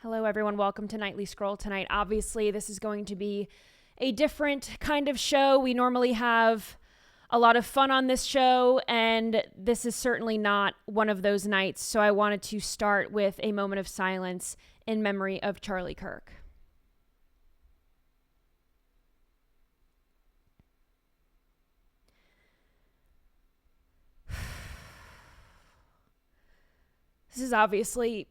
Hello, everyone. Welcome to Nightly Scroll tonight. Obviously, this is going to be a different kind of show. We normally have a lot of fun on this show, and this is certainly not one of those nights. So I wanted to start with a moment of silence in memory of Charlie Kirk. This is obviously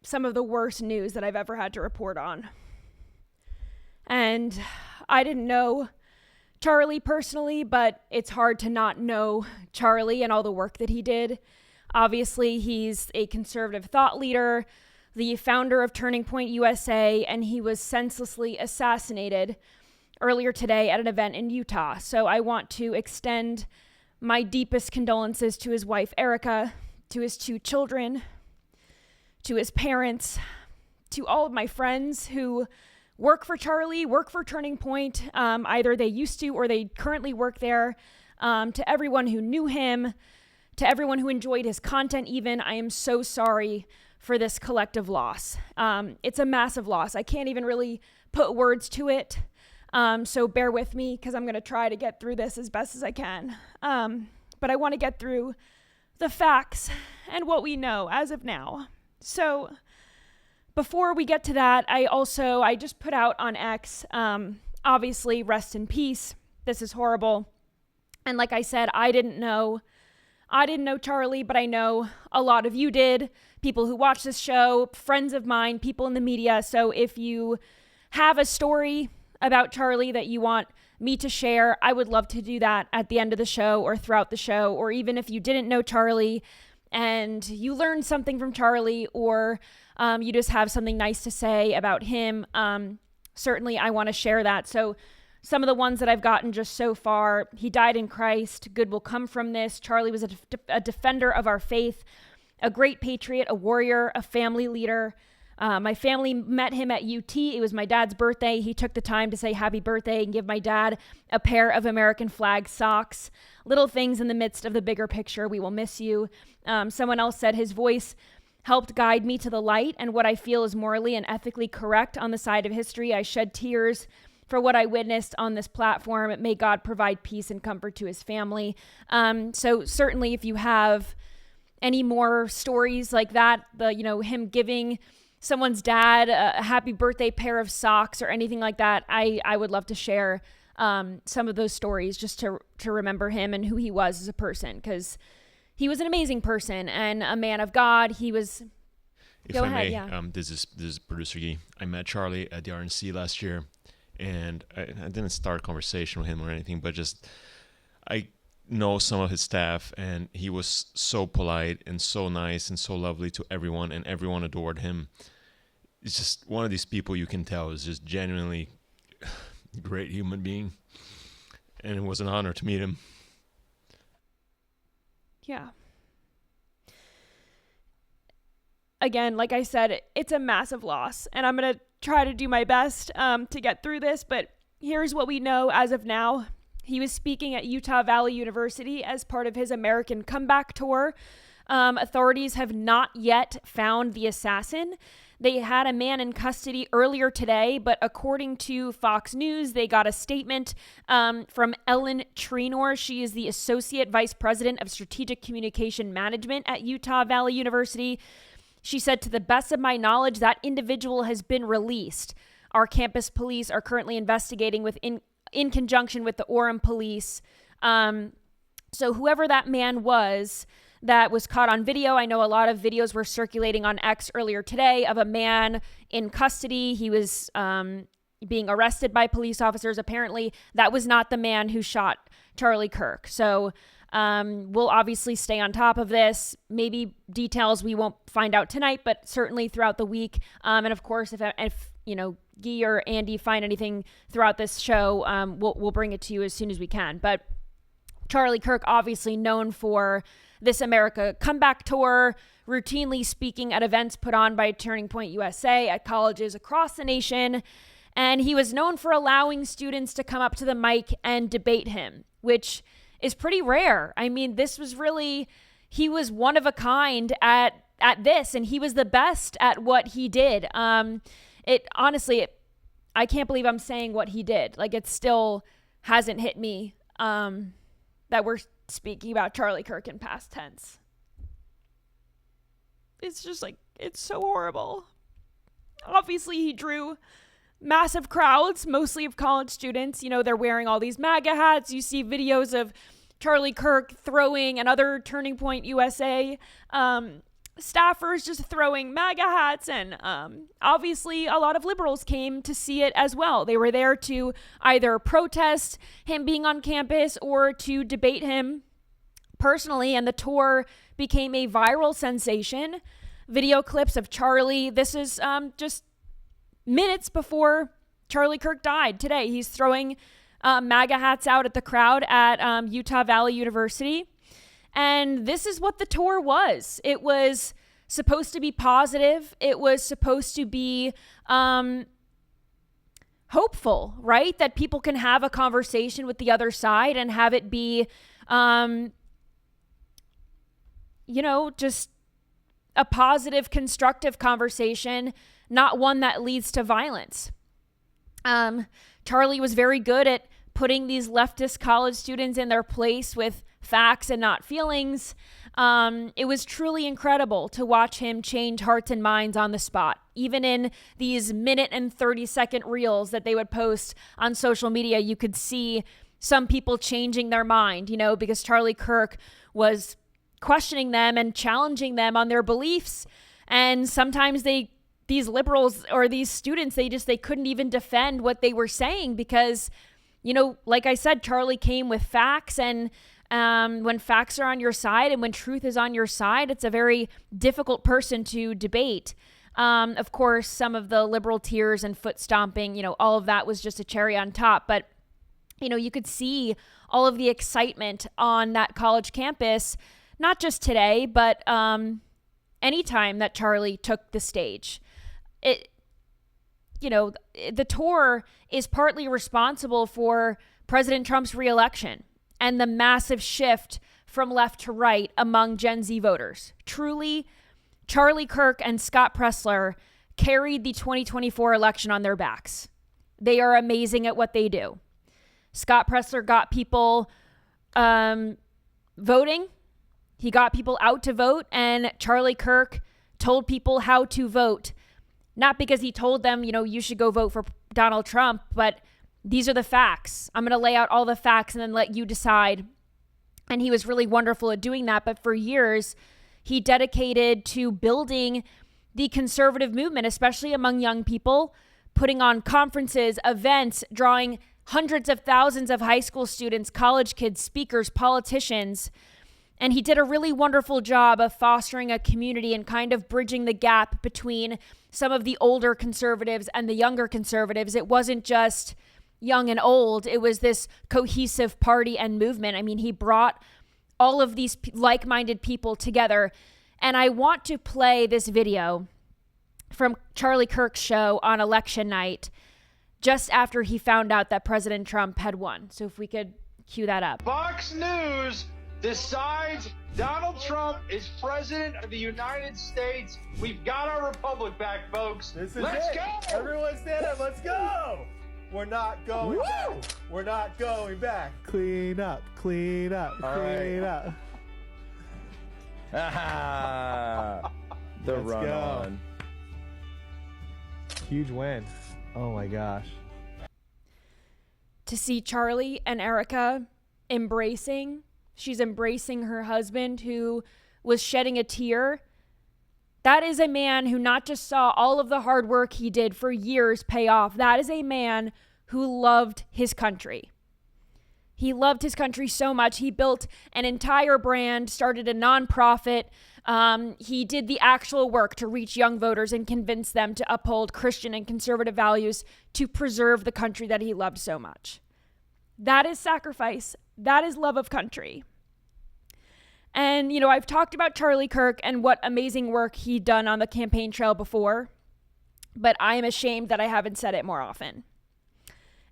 some of the worst news that I've ever had to report on. And I didn't know Charlie personally, but it's hard to not know Charlie and all the work that he did. Obviously, he's a conservative thought leader, the founder of Turning Point USA, and he was senselessly assassinated earlier today at an event in Utah. So I want to extend my deepest condolences to his wife, Erica, to his 2 children, to his parents, to all of my friends who work for Charlie, work for Turning Point. Either they used to or they currently work there. To everyone who knew him, to everyone who enjoyed his content even, I am so sorry for this collective loss. It's a massive loss. I can't even really put words to it. So bear with me because I'm going to try to get through this as best as I can. But I want to get through the facts and what we know as of now. So before we get to that, I just put out on X, obviously, rest in peace. This is horrible. And like I said, I didn't know Charlie, but I know a lot of you did. People who watch this show, friends of mine, people in the media. So if you have a story about Charlie that you want me to share, I would love to do that at the end of the show or throughout the show. Or even if you didn't know Charlie and you learned something from Charlie, or you just have something nice to say about him, certainly I want to share that. So some of the ones that I've gotten just so far: he died in Christ, good will come from this. Charlie was a defender of our faith, a great patriot, a warrior, a family leader. My family met him at UT. It was my dad's birthday. He took the time to say happy birthday and give my dad a pair of American flag socks. Little things in the midst of the bigger picture. We will miss you. Someone else said his voice helped guide me to the light and what I feel is morally and ethically correct on the side of history. I shed tears for what I witnessed on this platform. May God provide peace and comfort to his family. So certainly if you have any more stories like that, him giving someone's dad a happy birthday pair of socks or anything like that, I would love to share some of those stories just to remember him and who he was as a person, because he was an amazing person and a man of God. He was... Go ahead, yeah. This is producer Guy. I met Charlie at the RNC last year, and I didn't start a conversation with him or anything, but just I know some of his staff, and he was so polite and so nice and so lovely to everyone, and everyone adored him. It's just one of these people you can tell is just genuinely a great human being, and it was an honor to meet him. Yeah. Again, like I said, it's a massive loss, and I'm going to try to do my best to get through this, but here's what we know as of now. He was speaking at Utah Valley University as part of his American Comeback Tour. Authorities have not yet found the assassin. They had a man in custody earlier today, but according to Fox News, they got a statement from Ellen Trenor. She is the Associate Vice President of Strategic Communication Management at Utah Valley University. She said, "To the best of my knowledge, that individual has been released. Our campus police are currently investigating in conjunction with the Orem police." So whoever that man was that was caught on video, I know a lot of videos were circulating on X earlier today of a man in custody. He was being arrested by police officers. Apparently, that was not the man who shot Charlie Kirk. So we'll obviously stay on top of this. Maybe details we won't find out tonight, but certainly throughout the week. And of course, if Guy or Andy find anything throughout this show, we'll bring it to you as soon as we can. But Charlie Kirk, obviously known for this America Comeback Tour, routinely speaking at events put on by Turning Point USA at colleges across the nation. And he was known for allowing students to come up to the mic and debate him, which is pretty rare. I mean, he was one of a kind at at this, and he was the best at what he did. I can't believe I'm saying what he did. Like, it still hasn't hit me that we're speaking about Charlie Kirk in past tense. It's just like, it's so horrible. Obviously, he drew massive crowds, mostly of college students. You know, they're wearing all these MAGA hats. You see videos of Charlie Kirk throwing and other Turning Point USA staffers just throwing MAGA hats. And obviously, a lot of liberals came to see it as well. They were there to either protest him being on campus or to debate him personally. And the tour became a viral sensation. Video clips of Charlie. This is just minutes before Charlie Kirk died today. He's throwing MAGA hats out at the crowd at Utah Valley University. And this is what the tour was. It was supposed to be positive. It was supposed to be hopeful, right? That people can have a conversation with the other side and have it be, just a positive, constructive conversation, not one that leads to violence. Charlie was very good at putting these leftist college students in their place with facts and not feelings. It was truly incredible to watch him change hearts and minds on the spot, even in these minute and 30-second reels that they would post on social media. You could see some people changing their mind, because Charlie Kirk was questioning them and challenging them on their beliefs. And sometimes these liberals or these students, they couldn't even defend what they were saying because, like I said, Charlie came with facts. And when facts are on your side and when truth is on your side, it's a very difficult person to debate. Of course, some of the liberal tears and foot stomping, all of that was just a cherry on top. But, you could see all of the excitement on that college campus, not just today, but anytime that Charlie took the stage. The tour is partly responsible for President Trump's reelection and the massive shift from left to right among Gen Z voters. Truly, Charlie Kirk and Scott Presler carried the 2024 election on their backs. They are amazing at what they do. Scott Presler got people voting. He got people out to vote, and Charlie Kirk told people how to vote. Not because he told them, you should go vote for Donald Trump, but these are the facts. I'm going to lay out all the facts and then let you decide. And he was really wonderful at doing that. But for years, he dedicated to building the conservative movement, especially among young people, putting on conferences, events, drawing hundreds of thousands of high school students, college kids, speakers, politicians. And he did a really wonderful job of fostering a community and kind of bridging the gap between some of the older conservatives and the younger conservatives. It wasn't just young and old. It was this cohesive party and movement. I mean, he brought all of these like-minded people together. And I want to play this video from Charlie Kirk's show on election night, just after he found out that President Trump had won. So if we could cue that up. Fox News decides Donald Trump is president of the United States. We've got our republic back, folks. Let's go! Everyone stand up. Let's go! We're not going back. We're not going back. Clean up. Clean up. Clean up. The Let's run go. on. Huge win. Oh my gosh. To see Charlie and Erica she's embracing her husband who was shedding a tear. That is a man who not just saw all of the hard work he did for years pay off. That is a man who loved his country. He loved his country so much. He built an entire brand, started a nonprofit. He did the actual work to reach young voters and convince them to uphold Christian and conservative values to preserve the country that he loved so much. That is sacrifice. That is love of country. And, I've talked about Charlie Kirk and what amazing work he'd done on the campaign trail before, but I am ashamed that I haven't said it more often.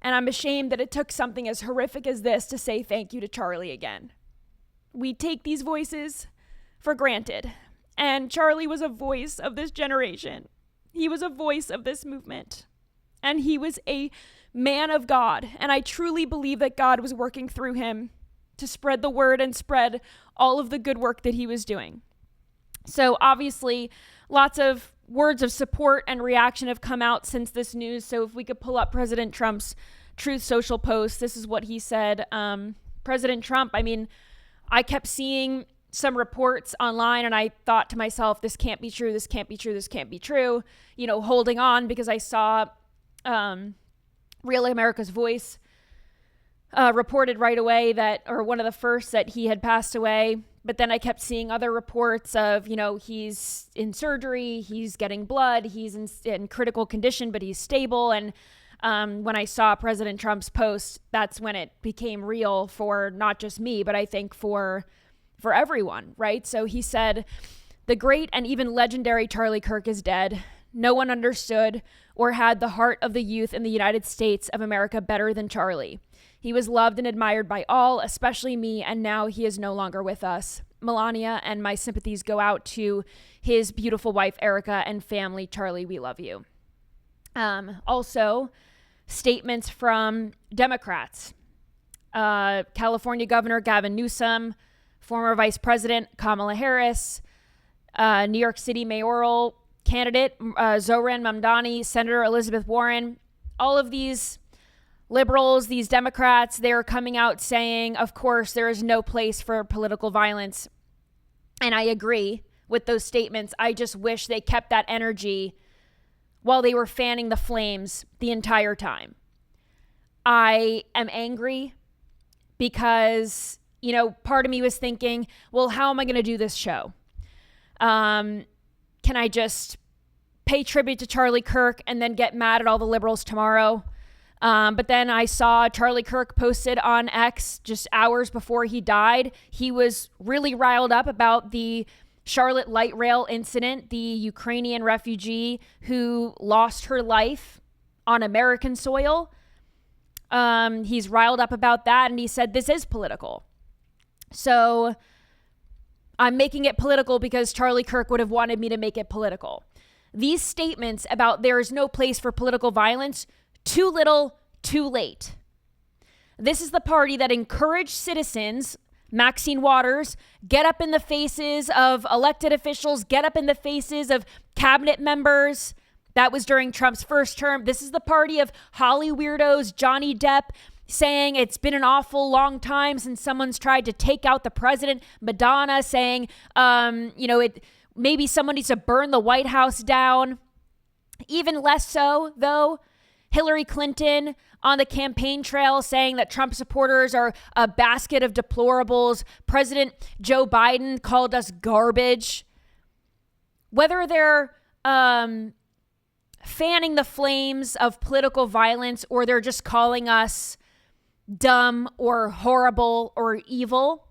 And I'm ashamed that it took something as horrific as this to say thank you to Charlie again. We take these voices for granted. And Charlie was a voice of this generation. He was a voice of this movement. And he was a man of God. And I truly believe that God was working through him to spread the word and spread all of the good work that he was doing. So obviously, lots of words of support and reaction have come out since this news. So if we could pull up President Trump's Truth Social post, this is what he said. President Trump, I mean, I kept seeing some reports online and I thought to myself, this can't be true, this can't be true, this can't be true. You know, holding on because I saw Real America's Voice reported right away that, or one of the first, that he had passed away. But then I kept seeing other reports of, you know, he's in surgery, he's getting blood, he's in critical condition, but he's stable. And when I saw President Trump's post, that's when it became real for not just me, but I think for everyone, right? So he said, the great and even legendary Charlie Kirk is dead. No one understood or had the heart of the youth in the United States of America better than Charlie. He was loved and admired by all, especially me, and now he is no longer with us. Melania, and my sympathies go out to his beautiful wife, Erica, and family. Charlie, we love you. Also, statements from Democrats. California Governor Gavin Newsom, former Vice President Kamala Harris, New York City mayoral candidate Zohran Mamdani, Senator Elizabeth Warren, all of these liberals, these Democrats, they're coming out saying, of course, there is no place for political violence. And I agree with those statements. I just wish they kept that energy while they were fanning the flames the entire time. I am angry because, you know, part of me was thinking, well, how am I going to do this show? Can I just pay tribute to Charlie Kirk and then get mad at all the liberals tomorrow? But then I saw Charlie Kirk posted on X just hours before he died. He was really riled up about the Charlotte light rail incident, the Ukrainian refugee who lost her life on American soil. He's riled up about that, and he said this is political. So I'm making it political because Charlie Kirk would have wanted me to make it political. These statements about there is no place for political violence, too little, too late. This is the party that encouraged citizens, Maxine Waters, get up in the faces of elected officials, get up in the faces of cabinet members. That was during Trump's first term. This is the party of Holly weirdos, Johnny Depp, saying it's been an awful long time since someone's tried to take out the president. Madonna saying, maybe someone needs to burn the White House down. Even less so, though, Hillary Clinton on the campaign trail saying that Trump supporters are a basket of deplorables. President Joe Biden called us garbage. Whether they're fanning the flames of political violence or they're just calling us dumb or horrible or evil,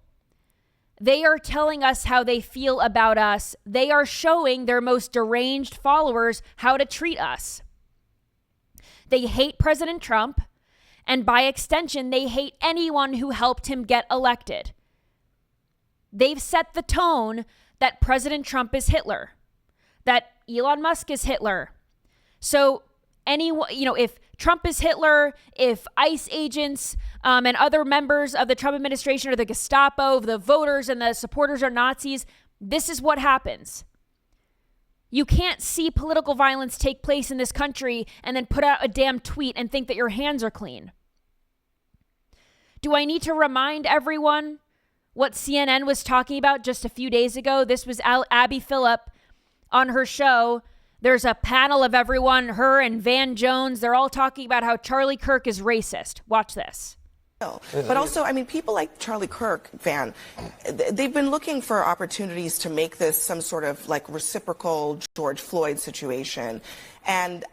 they are telling us how they feel about us. They are showing their most deranged followers how to treat us. They hate President Trump, and by extension, they hate anyone who helped him get elected. They've set the tone that President Trump is Hitler, that Elon Musk is Hitler. So if Trump is Hitler, if ICE agents and other members of the Trump administration are the Gestapo, the voters and the supporters are Nazis, this is what happens. You can't see political violence take place in this country and then put out a damn tweet and think that your hands are clean. Do I need to remind everyone what CNN was talking about just a few days ago? This was Abby Phillip on her show. There's a panel of everyone, her and Van Jones. They're all talking about how Charlie Kirk is racist. Watch this. But also, I mean, people like Charlie Kirk, Van, they've been looking for opportunities to make this some sort of like reciprocal George Floyd situation. And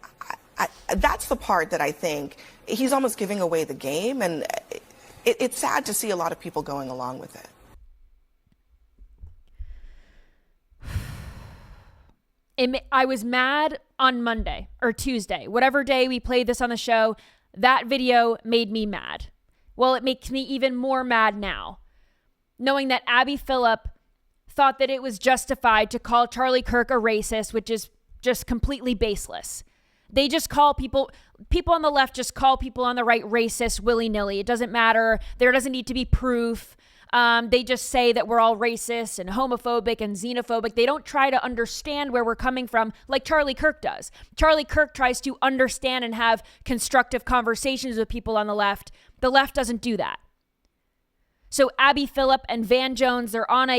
that's the part that I think he's almost giving away the game. And it's sad to see a lot of people going along with it. I was mad on Monday or Tuesday, whatever day we played this on the show. That video made me mad. Well, it makes me even more mad now, knowing that Abby Phillip thought that it was justified to call Charlie Kirk a racist, which is just completely baseless. They just call people on the left just call people on the right racist willy-nilly. It doesn't matter. There doesn't need to be proof. They just say that we're all racist and homophobic and xenophobic. They don't try to understand where we're coming from like Charlie Kirk does. Charlie Kirk tries to understand and have constructive conversations with people on the left. The left doesn't do that. So Abby Phillip and Van Jones, they're on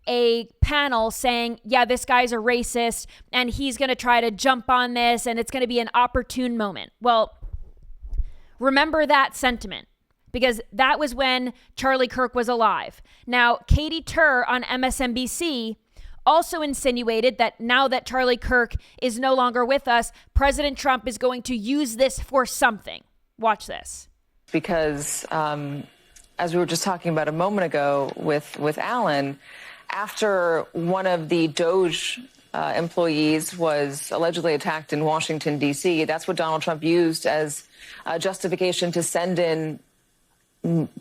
a panel saying, yeah, this guy's a racist and he's going to try to jump on this and it's going to be an opportune moment. Well, remember that sentiment because that was when Charlie Kirk was alive. Now, Katie Tur on MSNBC also insinuated that now that Charlie Kirk is no longer with us, President Trump is going to use this for something. Watch this. Because as we were just talking about a moment ago with Alan, after one of the DOJ employees was allegedly attacked in Washington, D.C., that's what Donald Trump used as justification to send in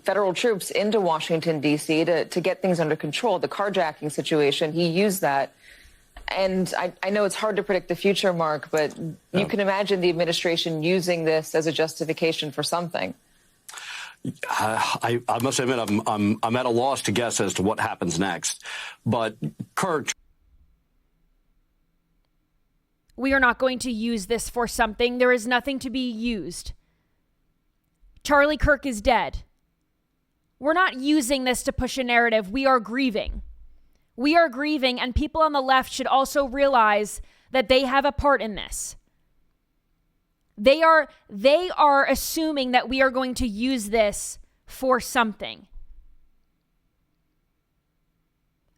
federal troops into Washington, D.C. to get things under control. The carjacking situation, he used that. And I know it's hard to predict the future, Mark, but you can imagine the administration using this as a justification for something. I must admit, I'm at a loss to guess as to what happens next. But Kirk, we are not going to use this for something. There is nothing to be used. Charlie Kirk is dead. We're not using this to push a narrative. We are grieving. We are grieving, and people on the left should also realize that they have a part in this. They are assuming that we are going to use this for something.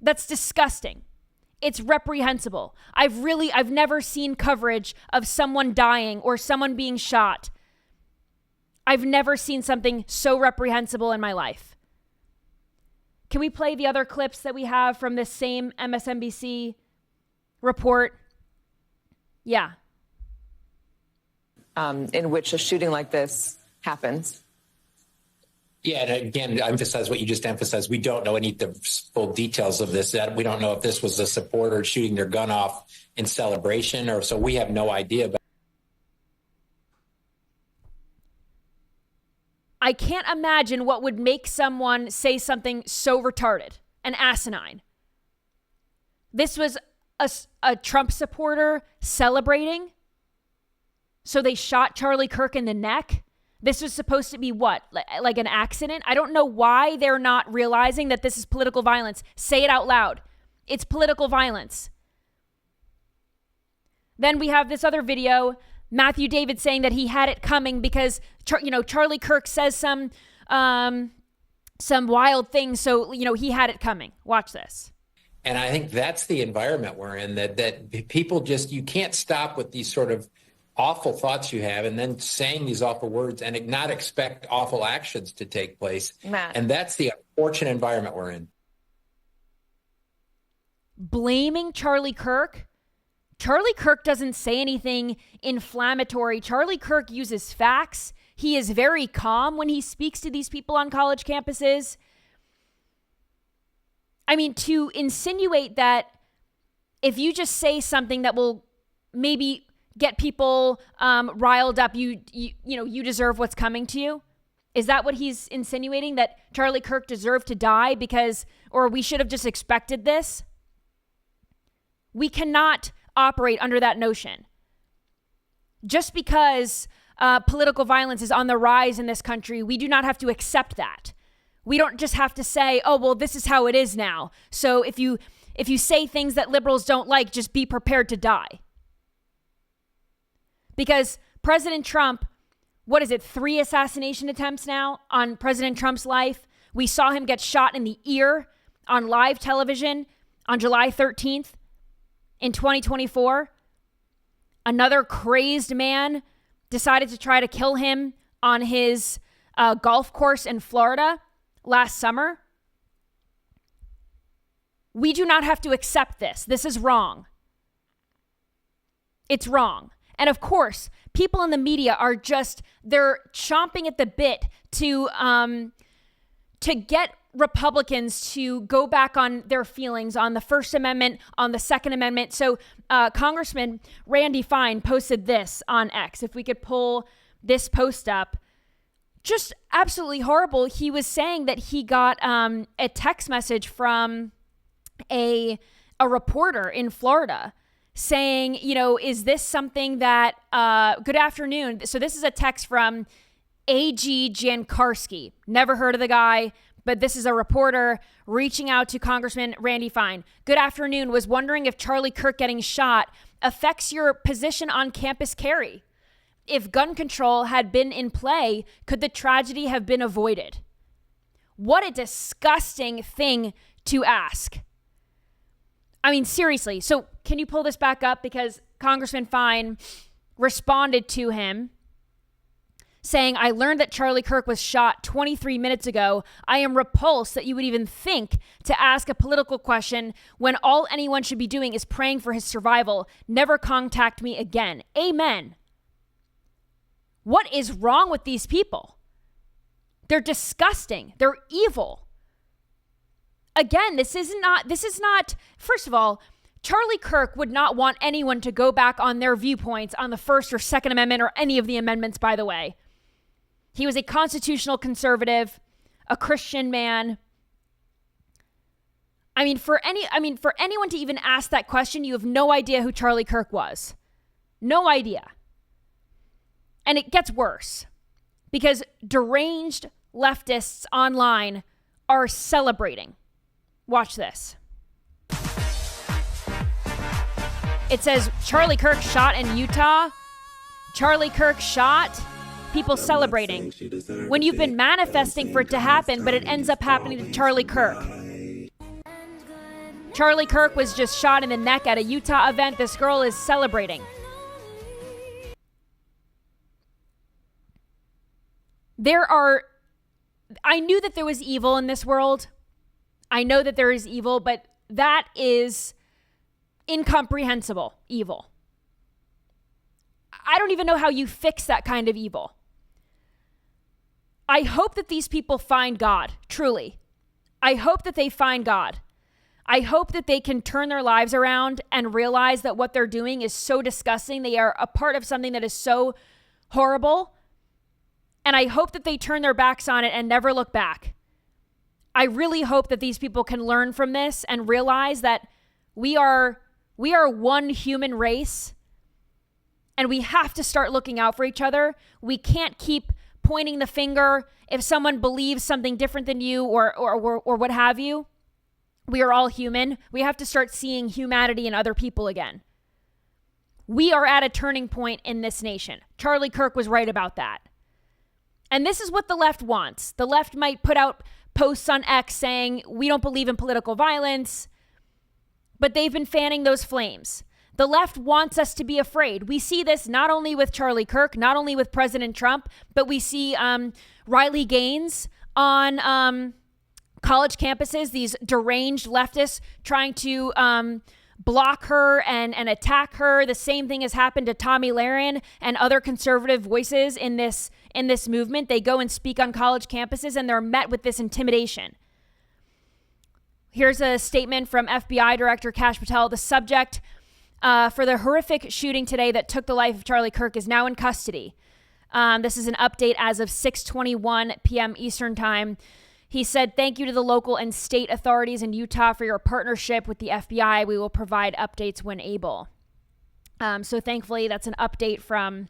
That's disgusting. It's reprehensible. I've never seen coverage of someone dying or someone being shot. I've never seen something so reprehensible in my life. Can we play the other clips that we have from this same MSNBC report? Yeah. In which a shooting like this happens. Yeah, and again, emphasize what you just emphasized. We don't know any of the full details of this. We don't know if this was a supporter shooting their gun off in celebration, or so we have no idea. But I can't imagine what would make someone say something so retarded and asinine. This was a Trump supporter celebrating. So they shot Charlie Kirk in the neck. This was supposed to be what? Like an accident? I don't know why they're not realizing that this is political violence. Say it out loud. It's political violence. Then we have this other video, Matthew David saying that he had it coming because, Charlie Kirk says some wild things. So, he had it coming. Watch this. And I think that's the environment we're in, that people just, you can't stop with these sort of awful thoughts you have and then saying these awful words and not expect awful actions to take place. Matt. And that's the unfortunate environment we're in. Blaming Charlie Kirk? Charlie Kirk doesn't say anything inflammatory. Charlie Kirk uses facts. He is very calm when he speaks to these people on college campuses. I mean, to insinuate that if you just say something that will maybe get people riled up, you deserve what's coming to you? Is that what he's insinuating? That Charlie Kirk deserved to die or we should have just expected this? We cannot operate under that notion. Just because political violence is on the rise in this country, we do not have to accept that. We don't just have to say, oh, well, this is how it is now. So if you say things that liberals don't like, just be prepared to die. Because President Trump, 3 assassination attempts now on President Trump's life? We saw him get shot in the ear on live television on July 13th in 2024. Another crazed man decided to try to kill him on his golf course in Florida last summer. We do not have to accept this. This is wrong. It's wrong. And of course, people in the media they're chomping at the bit to get Republicans to go back on their feelings on the First Amendment, on the Second Amendment. So Congressman Randy Fine posted this on X. If we could pull this post up, just absolutely horrible. He was saying that he got a text message from a reporter in Florida saying, is this something that, good afternoon. So this is a text from A.G. Jankarski. Never heard of the guy, but this is a reporter reaching out to Congressman Randy Fine. Good afternoon. Was wondering if Charlie Kirk getting shot affects your position on campus carry. If gun control had been in play, could the tragedy have been avoided? What a disgusting thing to ask. I mean, seriously. So can you pull this back up? Because Congressman Fine responded to him saying, I learned that Charlie Kirk was shot 23 minutes ago. I am repulsed that you would even think to ask a political question when all anyone should be doing is praying for his survival. Never contact me again. Amen. What is wrong with these people? They're disgusting. They're evil. Again, this is not, first of all, Charlie Kirk would not want anyone to go back on their viewpoints on the First or Second Amendment or any of the amendments, by the way. He was a constitutional conservative, a Christian man. For anyone to even ask that question, you have no idea who Charlie Kirk was. No idea. And it gets worse because deranged leftists online are celebrating. Watch this. It says Charlie Kirk shot in Utah. Charlie Kirk shot. People celebrating. When you've been manifesting for it to happen, but it ends up happening to Charlie Kirk. Charlie Kirk was just shot in the neck at a Utah event. This girl is celebrating. I knew that there was evil in this world. I know that there is evil, but that is incomprehensible evil. I don't even know how you fix that kind of evil. I hope that these people find God, truly. I hope that they find God. I hope that they can turn their lives around and realize that what they're doing is so disgusting. They are a part of something that is so horrible. And I hope that they turn their backs on it and never look back. I really hope that these people can learn from this and realize that we are one human race and we have to start looking out for each other. We can't keep pointing the finger if someone believes something different than you or what have you. We are all human. We have to start seeing humanity in other people again. We are at a turning point in this nation. Charlie Kirk was right about that. And this is what the left wants. The left might put out posts on X saying, we don't believe in political violence, but they've been fanning those flames. The left wants us to be afraid. We see this not only with Charlie Kirk, not only with President Trump, but we see Riley Gaines on college campuses, these deranged leftists trying to block her and attack her. The same thing has happened to Tomi Lahren and other conservative voices in this movement. They go and speak on college campuses and they're met with this intimidation. Here's a statement from FBI Director Kash Patel. The subject for the horrific shooting today that took the life of Charlie Kirk is now in custody. This is an update as of 6:21 p.m. Eastern Time. He said, thank you to the local and state authorities in Utah for your partnership with the FBI. We will provide updates when able. So thankfully, that's an update from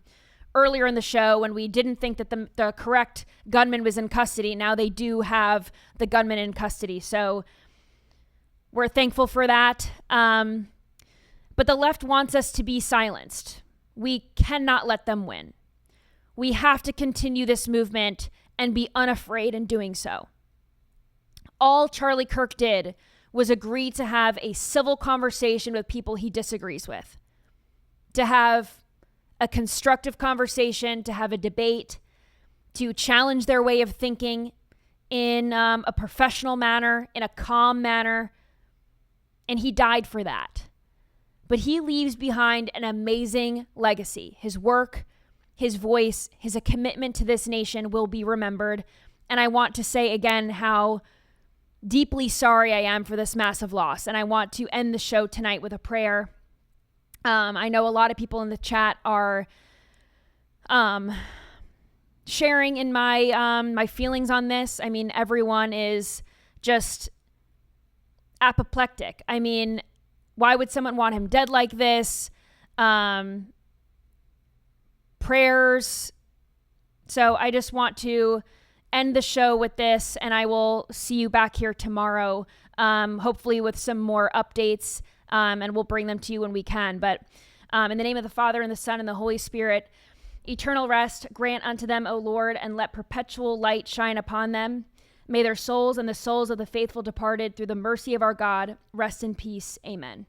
earlier in the show when we didn't think that the correct gunman was in custody. Now they do have the gunman in custody. So we're thankful for that. But the left wants us to be silenced. We cannot let them win. We have to continue this movement and be unafraid in doing so. All Charlie Kirk did was agree to have a civil conversation with people he disagrees with, to have a constructive conversation, to have a debate, to challenge their way of thinking in a professional manner, in a calm manner. And he died for that. But he leaves behind an amazing legacy. His work, his voice, his commitment to this nation will be remembered. And I want to say again how deeply sorry I am for this massive loss. And I want to end the show tonight with a prayer. I know a lot of people in the chat are sharing in my feelings on this. I mean, everyone is just apoplectic. I mean, why would someone want him dead like this? Prayers. So I just want to end the show with this, and I will see you back here tomorrow, hopefully with some more updates, and we'll bring them to you when we can. But in the name of the Father, and the Son, and the Holy Spirit, eternal rest grant unto them, O Lord, and let perpetual light shine upon them. May their souls and the souls of the faithful departed, through the mercy of our God, rest in peace. Amen.